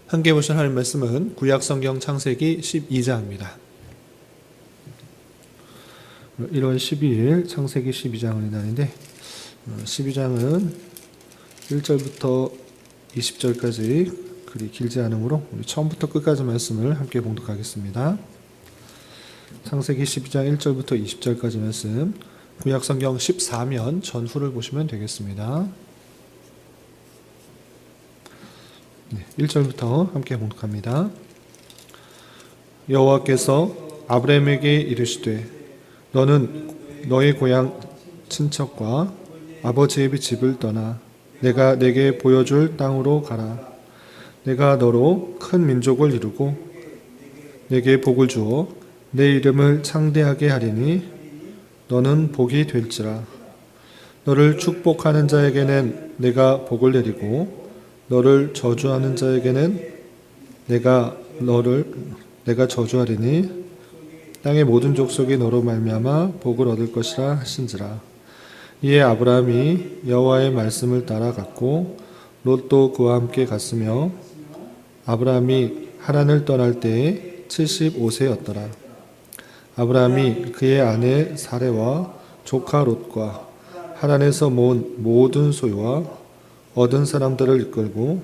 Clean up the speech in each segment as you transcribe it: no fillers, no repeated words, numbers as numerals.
함께 보실 하나님 말씀은 구약성경 창세기 12장입니다. 1월 12일 창세기 12장을 나는데 12장은 1절부터 20절까지 그리 길지 않으므로 우리 처음부터 끝까지 말씀을 함께 봉독하겠습니다. 창세기 12장 1절부터 20절까지 말씀, 구약성경 14면 전후를 보시면 되겠습니다. 1절부터 함께 봉독합니다. 여호와께서 아브라함에게 이르시되 너는 너의 고향 친척과 아버지의 집을 떠나 내가 내게 보여줄 땅으로 가라. 내가 너로 큰 민족을 이루고 내게 복을 주어 내 이름을 창대하게 하리니 너는 복이 될지라. 너를 축복하는 자에게는 내가 복을 내리고 너를 저주하는 자에게는 내가 저주하리니 땅의 모든 족속이 너로 말미암아 복을 얻을 것이라 하신지라. 이에 아브라함이 여호와의 말씀을 따라 갔고 롯도 그와 함께 갔으며 아브라함이 하란을 떠날 때에 75세였더라. 아브라함이 그의 아내 사레와 조카 롯과 하란에서 모은 모든 소유와 얻은 사람들을 이끌고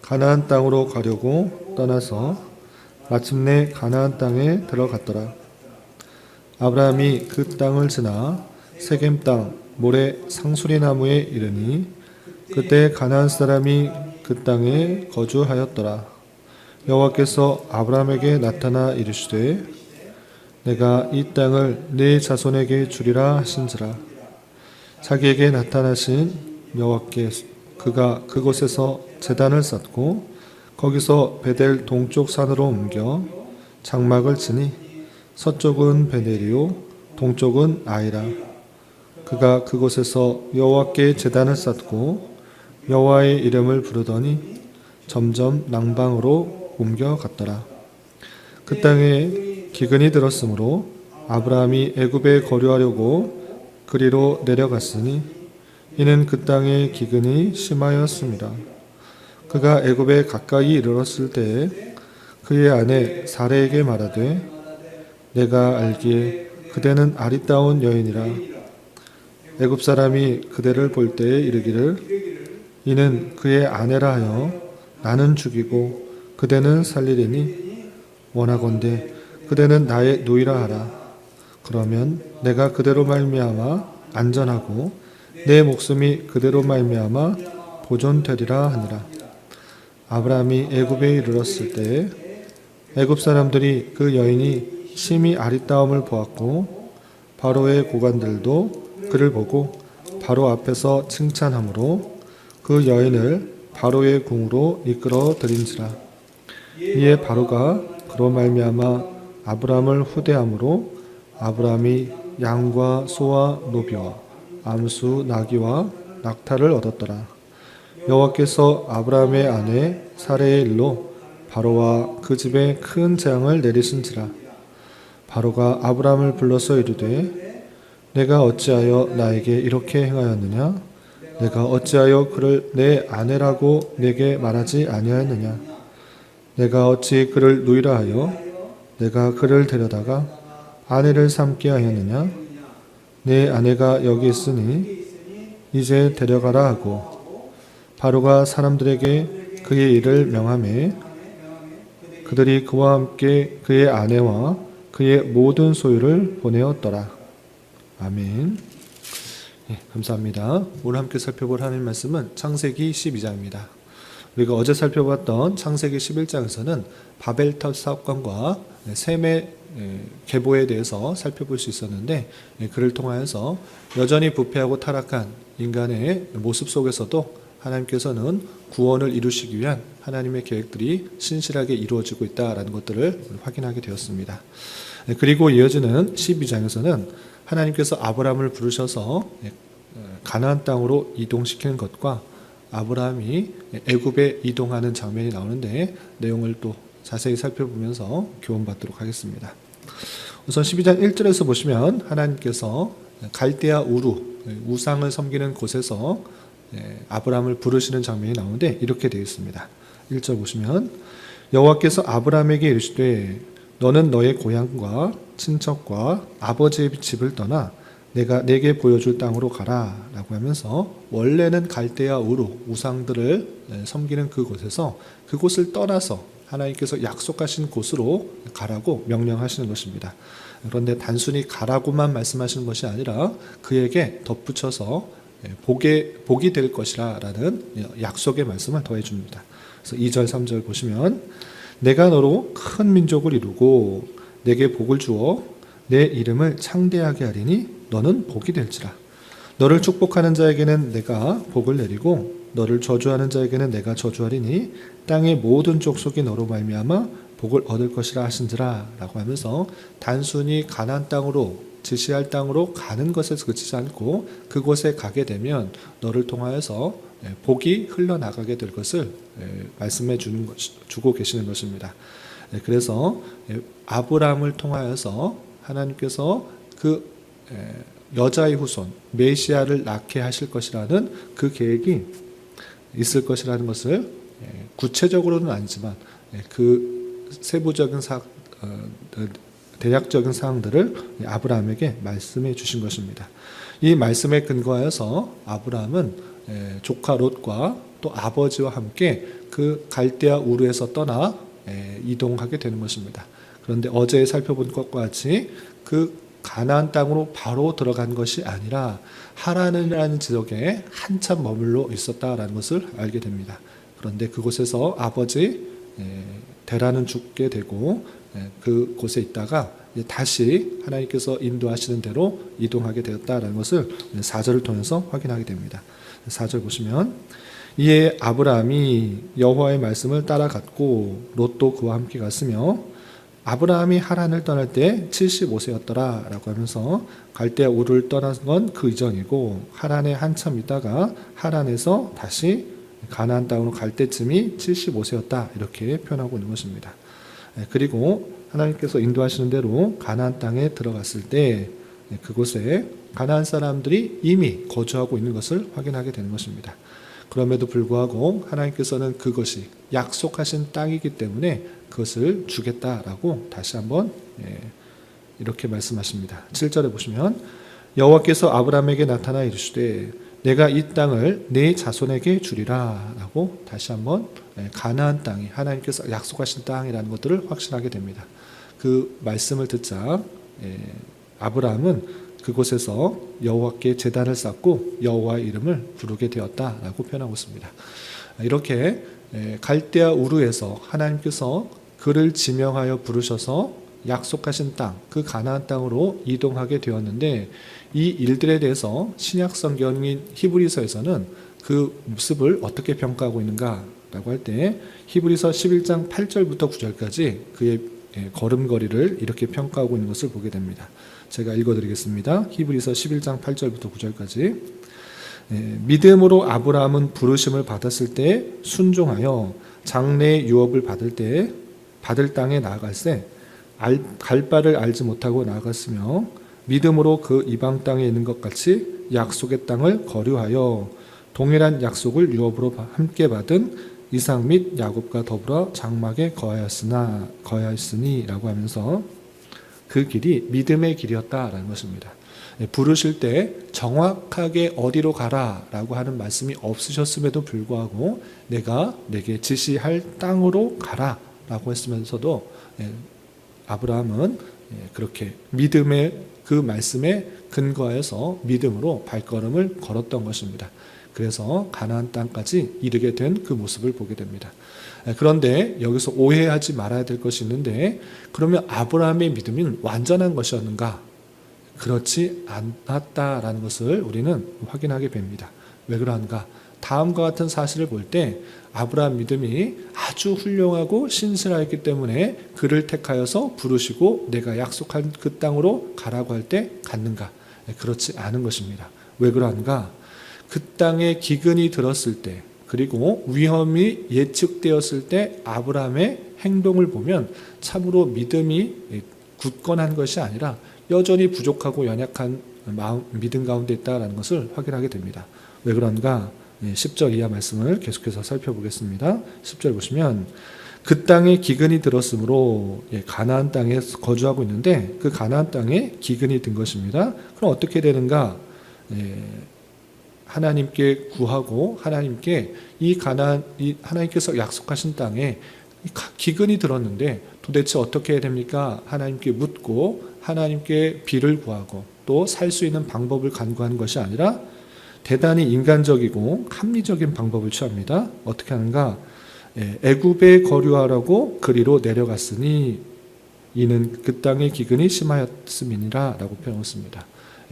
가나안 땅으로 가려고 떠나서 마침내 가나안 땅에 들어갔더라. 아브라함이 그 땅을 지나 세겜 땅 모래 상수리 나무에 이르니 그때 가나안 사람이 그 땅에 거주하였더라. 여호와께서 아브라함에게 나타나 이르시되 내가 이 땅을 네 자손에게 주리라 하신지라. 자기에게 나타나신 여호와께 그가 그곳에서 제단을 쌓고 거기서 베델 동쪽 산으로 옮겨 장막을 치니 서쪽은 베델이요 동쪽은 아이라. 그가 그곳에서 여호와께 제단을 쌓고 여호와의 이름을 부르더니 점점 낭방으로 옮겨갔더라. 그 땅에 기근이 들었으므로 아브라함이 애굽에 거류하려고 그리로 내려갔으니 이는 그 땅의 기근이 심하였습니다. 그가 애굽에 가까이 이르렀을 때에 그의 아내 사레에게 말하되 내가 알기에 그대는 아리따운 여인이라. 애굽 사람이 그대를 볼 때에 이르기를 이는 그의 아내라 하여 나는 죽이고 그대는 살리리니 원하건대 그대는 나의 노이라 하라. 그러면 내가 그대로 말미암아 안전하고 내 목숨이 그대로 말미암아 보존되리라 하니라. 아브라함이 애굽에 이르렀을 때에 애굽 사람들이 그 여인이 심히 아리따움을 보았고 바로의 고관들도 그를 보고 바로 앞에서 칭찬하므로 그 여인을 바로의 궁으로 이끌어 들인지라. 이에 바로가 그로 말미암아 아브라함을 후대함으로 아브라함이 양과 소와 노비와 암수 나귀와 낙타를 얻었더라. 여호와께서 아브라함의 아내 사레의 일로 바로와 그 집에 큰 재앙을 내리신지라. 바로가 아브라함을 불러서 이르되 내가 어찌하여 나에게 이렇게 행하였느냐? 내가 어찌하여 그를 내 아내라고 내게 말하지 아니하였느냐? 내가 어찌 그를 누이라 하여 내가 그를 데려다가 아내를 삼게 하였느냐? 내 아내가 여기 있으니 이제 데려가라 하고 바로가 사람들에게 그의 일을 명하매 그들이 그와 함께 그의 아내와 그의 모든 소유를 보내었더라. 아멘. 감사합니다. 오늘 함께 살펴볼 하나님 말씀은 창세기 12장입니다. 우리가 어제 살펴봤던 창세기 11장에서는 바벨탑 사건과 셈의 계보에 대해서 살펴볼 수 있었는데 그를 통하여서 여전히 부패하고 타락한 인간의 모습 속에서도 하나님께서는 구원을 이루시기 위한 하나님의 계획들이 신실하게 이루어지고 있다는 것들을 확인하게 되었습니다. 그리고 이어지는 12장에서는 하나님께서 아브라함을 부르셔서 가나안 땅으로 이동시키는 것과 아브라함이 애굽에 이동하는 장면이 나오는데 내용을 또 자세히 살펴보면서 교훈받도록 하겠습니다. 우선 12장 1절에서 보시면 하나님께서 갈대아 우루, 우상을 섬기는 곳에서 아브라함을 부르시는 장면이 나오는데 이렇게 되어 있습니다. 1절 보시면 여호와께서 아브라함에게 이르시되 너는 너의 고향과 친척과 아버지의 집을 떠나 내가 내게 보여줄 땅으로 가라 라고 하면서 원래는 갈대아 우르 우상들을 섬기는 그곳에서 그곳을 떠나서 하나님께서 약속하신 곳으로 가라고 명령하시는 것입니다. 그런데 단순히 가라고만 말씀하시는 것이 아니라 그에게 덧붙여서 복이 될 것이라 라는 약속의 말씀을 더해 줍니다. 그래서 2절 3절 보시면 내가 너로 큰 민족을 이루고 내게 복을 주어 내 이름을 창대하게 하리니 너는 복이 될지라. 너를 축복하는 자에게는 내가 복을 내리고 너를 저주하는 자에게는 내가 저주하리니 땅의 모든 족속이 너로 말미암아 복을 얻을 것이라 하신지라 라고 하면서 단순히 가나안 땅으로 지시할 땅으로 가는 것에 그치지 않고 그곳에 가게 되면 너를 통하여서 복이 흘러나가게 될 것을 말씀해 주고 계시는 것입니다. 그래서 아브라함을 통하여서 하나님께서 그 여자의 후손 메시아를 낳게 하실 것이라는 그 계획이 있을 것이라는 것을 구체적으로는 아니지만 그 세부적인 대략적인 사항들을 아브라함에게 말씀해 주신 것입니다. 이 말씀에 근거하여서 아브라함은 조카 롯과 또 아버지와 함께 그 갈대아 우르에서 떠나 이동하게 되는 것입니다. 그런데 어제 살펴본 것과 같이 그 가나안 땅으로 바로 들어간 것이 아니라 하란이라는 지역에 한참 머물러 있었다라는 것을 알게 됩니다. 그런데 그곳에서 아버지 데라는 죽게 되고 그곳에 있다가 다시 하나님께서 인도하시는 대로 이동하게 되었다라는 것을 4절을 통해서 확인하게 됩니다. 4절 보시면 이에 아브라함이 여호와의 말씀을 따라갔고 롯도 그와 함께 갔으며 아브라함이 하란을 떠날 때 75세였더라 라고 하면서 갈대아 우르를 떠난 건 그 이전이고 하란에 한참 있다가 하란에서 다시 가나안 땅으로 갈 때쯤이 75세였다 이렇게 표현하고 있는 것입니다. 그리고 하나님께서 인도하시는 대로 가나안 땅에 들어갔을 때 그곳에 가나안 사람들이 이미 거주하고 있는 것을 확인하게 되는 것입니다. 그럼에도 불구하고 하나님께서는 그것이 약속하신 땅이기 때문에 그것을 주겠다라고 다시 한번 이렇게 말씀하십니다. 7절에 보시면 여호와께서 아브라함에게 나타나 이르시되 내가 이 땅을 네 자손에게 주리라 라고 다시 한번 가나안 땅이 하나님께서 약속하신 땅이라는 것들을 확신하게 됩니다. 그 말씀을 듣자 아브라함은 그곳에서 여호와께 제단을 쌓고 여호와의 이름을 부르게 되었다라고 표현하고 있습니다. 이렇게 갈대아 우르에서 하나님께서 그를 지명하여 부르셔서 약속하신 땅, 그 가나안 땅으로 이동하게 되었는데 이 일들에 대해서 신약 성경인 히브리서에서는 그 모습을 어떻게 평가하고 있는가라고 할 때 히브리서 11장 8절부터 9절까지 그의 걸음걸이를 이렇게 평가하고 있는 것을 보게 됩니다. 제가 읽어드리겠습니다. 히브리서 11장 8절부터 9절까지 믿음으로 아브라함은 부르심을 받았을 때 순종하여 장래의 유업을 받을 땅에 나아갈새 갈 바를 알지 못하고 나아갔으며 믿음으로 그 이방 땅에 있는 것 같이 약속의 땅을 거류하여 동일한 약속을 유업으로 함께 받은 이삭 및 야곱과 더불어 장막에 거하였으니 라고 하면서 그 길이 믿음의 길이었다라는 것입니다. 부르실 때 정확하게 어디로 가라라고 하는 말씀이 없으셨음에도 불구하고 내가 내게 지시할 땅으로 가라라고 했으면서도 아브라함은 그렇게 믿음의 그 말씀에 근거해서 믿음으로 발걸음을 걸었던 것입니다. 그래서 가나안 땅까지 이르게 된 그 모습을 보게 됩니다. 그런데 여기서 오해하지 말아야 될 것이 있는데 그러면 아브라함의 믿음은 완전한 것이었는가? 그렇지 않았다라는 것을 우리는 확인하게 됩니다. 왜 그러한가? 다음과 같은 사실을 볼 때 아브라함 믿음이 아주 훌륭하고 신실하였기 때문에 그를 택하여서 부르시고 내가 약속한 그 땅으로 가라고 할 때 갔는가? 그렇지 않은 것입니다. 왜 그러한가? 그 땅에 기근이 들었을 때 그리고 위험이 예측되었을 때 아브라함의 행동을 보면 참으로 믿음이 굳건한 것이 아니라 여전히 부족하고 연약한 믿음 가운데 있다는 것을 확인하게 됩니다. 왜 그런가? 10절 이하 말씀을 계속해서 살펴보겠습니다. 10절 보시면 그 땅에 기근이 들었으므로 가나안 땅에 거주하고 있는데 그 가나안 땅에 기근이 든 것입니다. 그럼 어떻게 되는가? 하나님께 구하고 하나님께 하나님께서 약속하신 땅에 기근이 들었는데 도대체 어떻게 해야 됩니까? 하나님께 묻고 하나님께 비를 구하고 또 살 수 있는 방법을 간구하는 것이 아니라 대단히 인간적이고 합리적인 방법을 취합니다. 어떻게 하는가? 애굽에 거류하라고 그리로 내려갔으니 이는 그 땅의 기근이 심하였음이니라 라고 표현했습니다.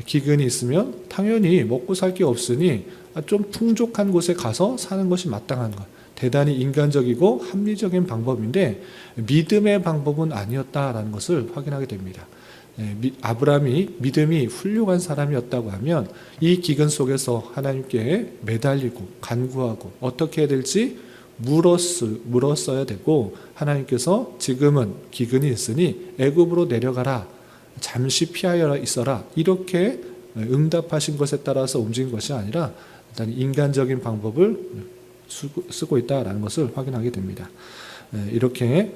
기근이 있으면 당연히 먹고 살 게 없으니 좀 풍족한 곳에 가서 사는 것이 마땅한 것. 대단히 인간적이고 합리적인 방법인데 믿음의 방법은 아니었다라는 것을 확인하게 됩니다. 아브라함이 믿음이 훌륭한 사람이었다고 하면 이 기근 속에서 하나님께 매달리고 간구하고 어떻게 해야 될지 물었어야 되고 하나님께서 지금은 기근이 있으니 애굽으로 내려가라 잠시 피하여 있어라 이렇게 응답하신 것에 따라서 움직인 것이 아니라 일단 인간적인 방법을 쓰고 있다라는 것을 확인하게 됩니다. 이렇게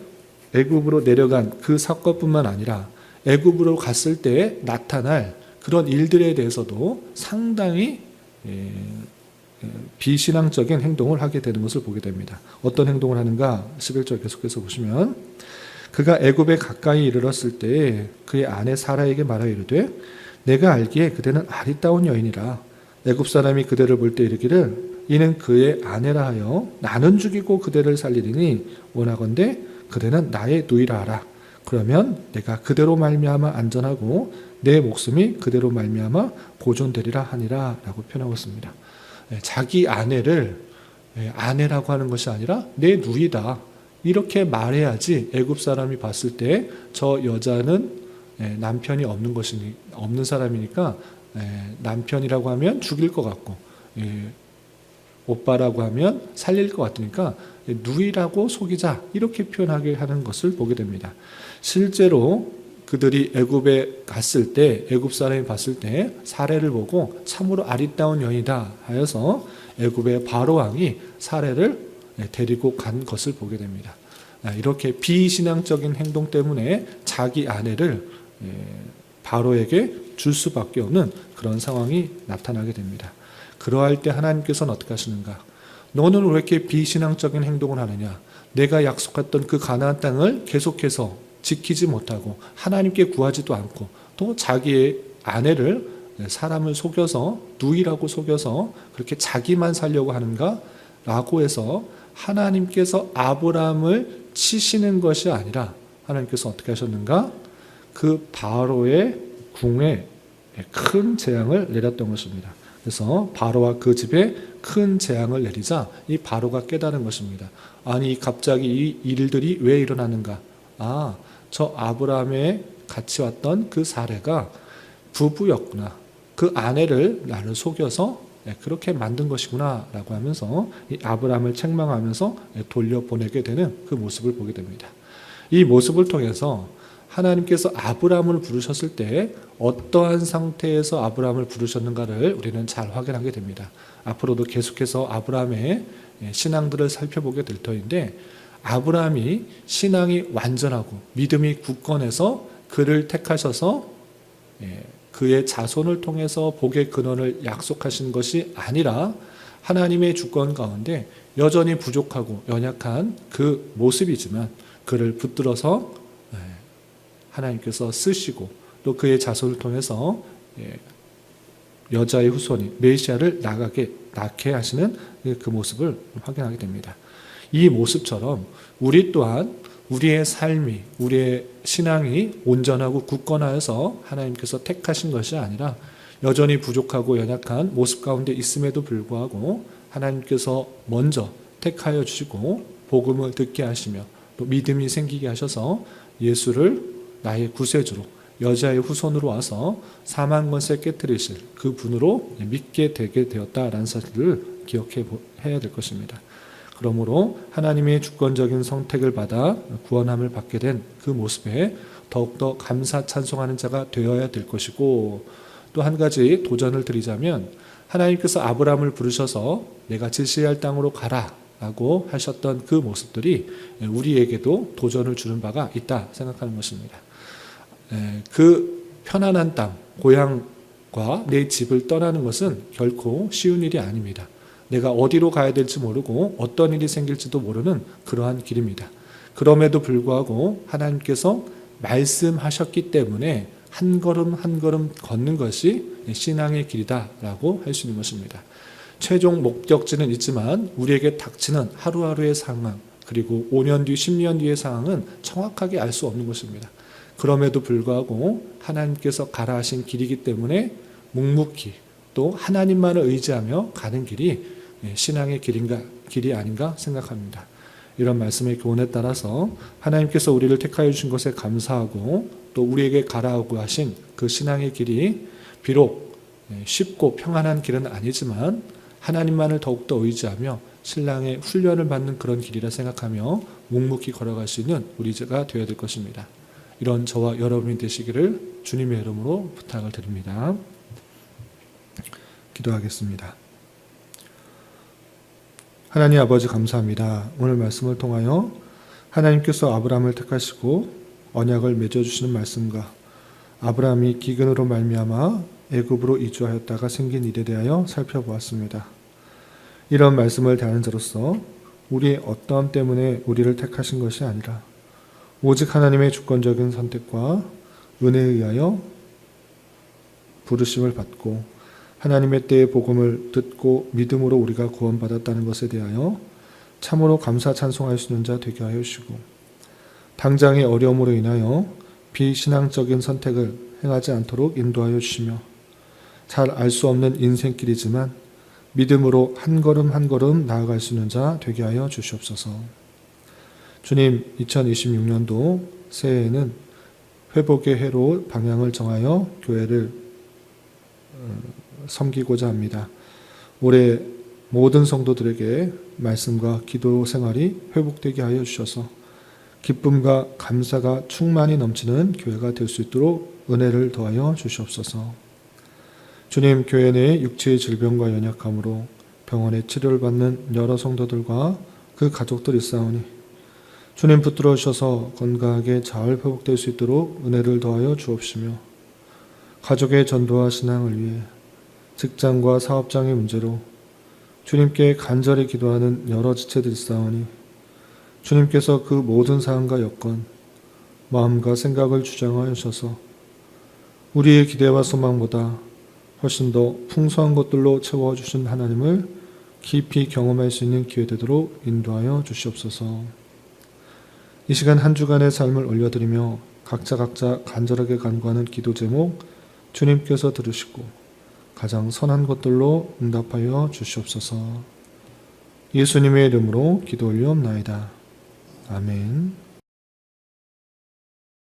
애굽으로 내려간 그 사건뿐만 아니라 애굽으로 갔을 때 나타날 그런 일들에 대해서도 상당히 비신앙적인 행동을 하게 되는 것을 보게 됩니다. 어떤 행동을 하는가? 11절 계속해서 보시면 그가 애굽에 가까이 이르렀을 때 그의 아내 사라에게 말하여 이르되 내가 알기에 그대는 아리따운 여인이라 애굽 사람이 그대를 볼 때 이르기를 이는 그의 아내라 하여 나는 죽이고 그대를 살리리니 원하건대 그대는 나의 누이라 하라. 그러면 내가 그대로 말미암아 안전하고 내 목숨이 그대로 말미암아 보존되리라 하니라 라고 표현하고 있습니다. 자기 아내를 아내라고 하는 것이 아니라 내 누이다 이렇게 말해야지 애굽 사람이 봤을 때 저 여자는 남편이 없는 사람이니까 남편이라고 하면 죽일 것 같고 오빠라고 하면 살릴 것 같으니까 누이라고 속이자 이렇게 표현하게 하는 것을 보게 됩니다. 실제로 그들이 애굽에 갔을 때 애굽 사람이 봤을 때 사례를 보고 참으로 아리따운 여인이다 하여서 애굽의 바로 왕이 사례를 데리고 간 것을 보게 됩니다. 이렇게 비신앙적인 행동 때문에 자기 아내를 바로에게 줄 수밖에 없는 그런 상황이 나타나게 됩니다. 그러할 때 하나님께서는 어떻게 하시는가? 너는 왜 이렇게 비신앙적인 행동을 하느냐? 내가 약속했던 그 가나안 땅을 계속해서 지키지 못하고 하나님께 구하지도 않고 또 자기의 아내를 사람을 속여서 누이라고 속여서 그렇게 자기만 살려고 하는가? 라고 해서 하나님께서 아브라함을 치시는 것이 아니라 하나님께서 어떻게 하셨는가? 그 바로의 궁에 큰 재앙을 내렸던 것입니다. 그래서 바로와 그 집에 큰 재앙을 내리자 이 바로가 깨달은 것입니다. 아니 갑자기 이 일들이 왜 일어나는가? 저 아브라함의 같이 왔던 그 사례가 부부였구나. 그 아내를 나를 속여서 그렇게 만든 것이구나 라고 하면서 이 아브라함을 책망하면서 돌려보내게 되는 그 모습을 보게 됩니다. 이 모습을 통해서 하나님께서 아브라함을 부르셨을 때 어떠한 상태에서 아브라함을 부르셨는가를 우리는 잘 확인하게 됩니다. 앞으로도 계속해서 아브라함의 신앙들을 살펴보게 될 터인데 아브라함이 신앙이 완전하고 믿음이 굳건해서 그를 택하셔서 그의 자손을 통해서 복의 근원을 약속하신 것이 아니라 하나님의 주권 가운데 여전히 부족하고 연약한 그 모습이지만 그를 붙들어서 하나님께서 쓰시고 또 그의 자손을 통해서 여자의 후손이 메시아를 낳게 하시는 그 모습을 확인하게 됩니다. 이 모습처럼 우리 또한 우리의 삶이 우리의 신앙이 온전하고 굳건하여서 하나님께서 택하신 것이 아니라 여전히 부족하고 연약한 모습 가운데 있음에도 불구하고 하나님께서 먼저 택하여 주시고 복음을 듣게 하시며 또 믿음이 생기게 하셔서 예수를 나의 구세주로 여자의 후손으로 와서 사망 권세 깨뜨리실 그 분으로 믿게 되게 되었다라는 사실을 기억해야 될 것입니다. 그러므로 하나님의 주권적인 선택을 받아 구원함을 받게 된 그 모습에 더욱더 감사 찬송하는 자가 되어야 될 것이고 또 한 가지 도전을 드리자면 하나님께서 아브라함을 부르셔서 내가 지시할 땅으로 가라 라고 하셨던 그 모습들이 우리에게도 도전을 주는 바가 있다 생각하는 것입니다. 그 편안한 땅, 고향과 내 집을 떠나는 것은 결코 쉬운 일이 아닙니다. 내가 어디로 가야 될지 모르고 어떤 일이 생길지도 모르는 그러한 길입니다. 그럼에도 불구하고 하나님께서 말씀하셨기 때문에 한 걸음 한 걸음 걷는 것이 신앙의 길이다라고 할 수 있는 것입니다. 최종 목적지는 있지만 우리에게 닥치는 하루하루의 상황, 그리고 5년 뒤, 10년 뒤의 상황은 정확하게 알 수 없는 것입니다. 그럼에도 불구하고 하나님께서 가라 하신 길이기 때문에 묵묵히 또 하나님만을 의지하며 가는 길이 신앙의 길이 아닌가 생각합니다. 이런 말씀의 교훈에 따라서 하나님께서 우리를 택하여 주신 것에 감사하고 또 우리에게 가라고 하신 그 신앙의 길이 비록 쉽고 평안한 길은 아니지만 하나님만을 더욱더 의지하며 신랑의 훈련을 받는 그런 길이라 생각하며 묵묵히 걸어갈 수 있는 우리가 되어야 될 것입니다. 이런 저와 여러분이 되시기를 주님의 이름으로 부탁을 드립니다. 기도하겠습니다. 하나님 아버지 감사합니다. 오늘 말씀을 통하여 하나님께서 아브라함을 택하시고 언약을 맺어주시는 말씀과 아브라함이 기근으로 말미암아 애굽으로 이주하였다가 생긴 일에 대하여 살펴보았습니다. 이런 말씀을 대하는 자로서 우리의 어떠함 때문에 우리를 택하신 것이 아니라 오직 하나님의 주권적인 선택과 은혜에 의하여 부르심을 받고 하나님의 때의 복음을 듣고 믿음으로 우리가 구원받았다는 것에 대하여 참으로 감사 찬송할 수 있는 자 되게 하여 주시고 당장의 어려움으로 인하여 비신앙적인 선택을 행하지 않도록 인도하여 주시며 잘 알 수 없는 인생길이지만 믿음으로 한 걸음 한 걸음 나아갈 수 있는 자 되게 하여 주시옵소서. 주님, 2026년도 새해에는 회복의 해로 방향을 정하여 교회를 섬기고자 합니다. 올해 모든 성도들에게 말씀과 기도 생활이 회복되게 하여 주셔서 기쁨과 감사가 충만히 넘치는 교회가 될 수 있도록 은혜를 더하여 주시옵소서. 주님, 교회 내 육체의 질병과 연약함으로 병원에 치료를 받는 여러 성도들과 그 가족들이 있사오니 주님 붙들어 주셔서 건강하게 잘 회복될 수 있도록 은혜를 더하여 주옵시며 가족의 전도와 신앙을 위해 직장과 사업장의 문제로 주님께 간절히 기도하는 여러 지체들이 있사오니 주님께서 그 모든 사항과 여건, 마음과 생각을 주장하여 주셔서 우리의 기대와 소망보다 훨씬 더 풍성한 것들로 채워주신 하나님을 깊이 경험할 수 있는 기회 되도록 인도하여 주시옵소서. 이 시간 한 주간의 삶을 올려드리며 각자 간절하게 간구하는 기도 제목 주님께서 들으시고 가장 선한 것들로 응답하여 주시옵소서. 예수님의 이름으로 기도 올리옵나이다. 아멘.